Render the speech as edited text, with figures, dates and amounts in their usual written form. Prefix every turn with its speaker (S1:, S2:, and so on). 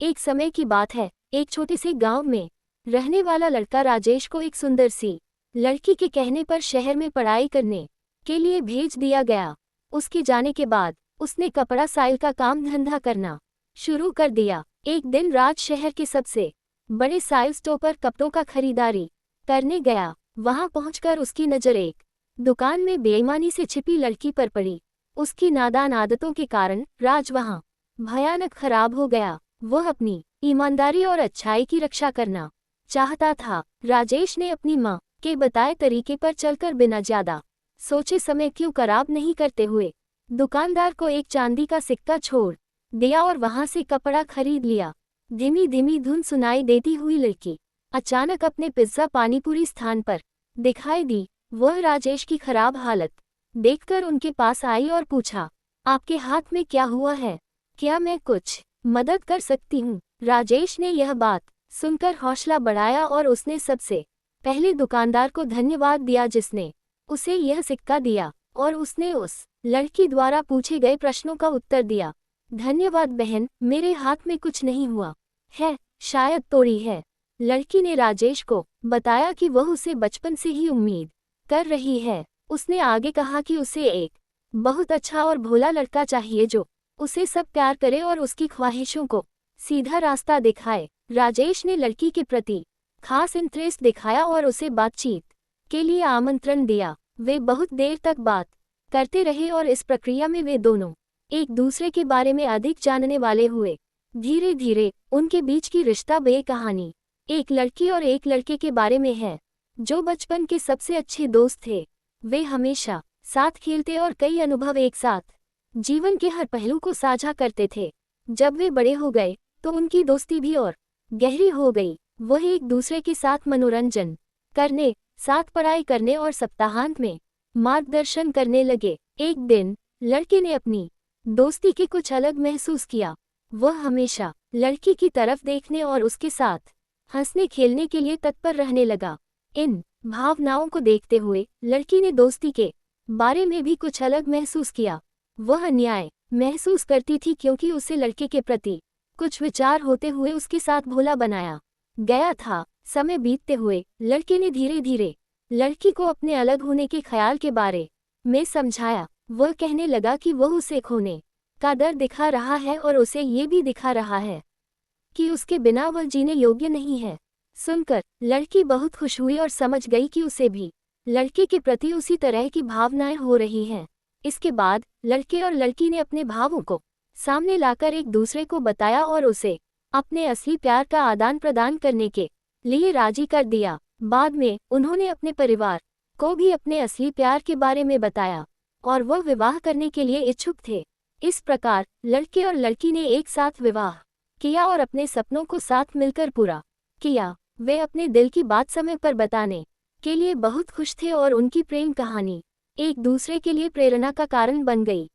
S1: एक समय की बात है, एक छोटे से गांव में रहने वाला लड़का राजेश को एक सुंदर सी लड़की के कहने पर शहर में पढ़ाई करने के लिए भेज दिया गया। उसके जाने के बाद उसने कपड़ा साइल का काम धंधा करना शुरू कर दिया। एक दिन राज शहर के सबसे बड़े साइल स्टोर पर कपड़ों का खरीदारी करने गया। वहां पहुंचकर उसकी नजर एक दुकान में बेईमानी से छिपी लड़की पर पड़ी। उसकी नादान आदतों के कारण राज वहां भयानक खराब हो गया। वह अपनी ईमानदारी और अच्छाई की रक्षा करना चाहता था। राजेश ने अपनी मां के बताए तरीके पर चलकर बिना ज्यादा सोचे समय क्यों खराब नहीं करते हुए दुकानदार को एक चांदी का सिक्का छोड़ दिया और वहां से कपड़ा खरीद लिया। धीमी धीमी धुन सुनाई देती हुई लड़की अचानक अपने पिज्जा पानीपुरी स्थान पर दिखाई दी। वह राजेश की खराब हालत देखकर उनके पास आई और पूछा, आपके हाथ में क्या हुआ है? क्या मैं कुछ मदद कर सकती हूँ? राजेश ने यह बात सुनकर हौसला बढ़ाया और उसने सबसे पहले दुकानदार को धन्यवाद दिया जिसने उसे यह सिक्का दिया, और उसने उस लड़की द्वारा पूछे गए प्रश्नों का उत्तर दिया। धन्यवाद बहन, मेरे हाथ में कुछ नहीं हुआ है, शायद तोड़ी है। लड़की ने राजेश को बताया कि वह उसे बचपन से ही उम्मीद कर रही है। उसने आगे कहा कि उसे एक बहुत अच्छा और भोला लड़का चाहिए जो उसे सब प्यार करे और उसकी ख्वाहिशों को सीधा रास्ता दिखाए। राजेश ने लड़की के प्रति खास इंटरेस्ट दिखाया और उसे बातचीत के लिए आमंत्रण दिया। वे बहुत देर तक बात करते रहे और इस प्रक्रिया में वे दोनों एक दूसरे के बारे में अधिक जानने वाले हुए। धीरे धीरे उनके बीच की रिश्ता बे कहानी एक लड़की और एक लड़के के बारे में है जो बचपन के सबसे अच्छे दोस्त थे। वे हमेशा साथ खेलते और कई अनुभव एक साथ जीवन के हर पहलू को साझा करते थे। जब वे बड़े हो गए तो उनकी दोस्ती भी और गहरी हो गई। वह एक दूसरे के साथ मनोरंजन करने, साथ पढ़ाई करने और सप्ताहांत में मार्गदर्शन करने लगे। एक दिन लड़के ने अपनी दोस्ती के कुछ अलग महसूस किया। वह हमेशा लड़की की तरफ देखने और उसके साथ हंसने खेलने के लिए तत्पर रहने लगा। इन भावनाओं को देखते हुए लड़की ने दोस्ती के बारे में भी कुछ अलग महसूस किया। वह अन्याय महसूस करती थी क्योंकि उसे लड़के के प्रति कुछ विचार होते हुए उसके साथ भोला बनाया गया था। समय बीतते हुए लड़के ने धीरे धीरे लड़की को अपने अलग होने के ख्याल के बारे में समझाया। वह कहने लगा कि वह उसे खोने का डर दिखा रहा है और उसे ये भी दिखा रहा है कि उसके बिना वह जीने योग्य नहीं है। सुनकर लड़की बहुत खुश हुई और समझ गई कि उसे भी लड़के के प्रति उसी तरह की भावनाएं हो रही हैं। इसके बाद लड़के और लड़की ने अपने भावों को सामने लाकर एक दूसरे को बताया और उसे अपने असली प्यार का आदान प्रदान करने के लिए राजी कर दिया। बाद में उन्होंने अपने परिवार को भी अपने असली प्यार के बारे में बताया और वह विवाह करने के लिए इच्छुक थे। इस प्रकार लड़के और लड़की ने एक साथ विवाह किया और अपने सपनों को साथ मिलकर पूरा किया। वे अपने दिल की बात समय पर बताने के लिए बहुत खुश थे और उनकी प्रेम कहानी एक दूसरे के लिए प्रेरणा का कारण बन गई।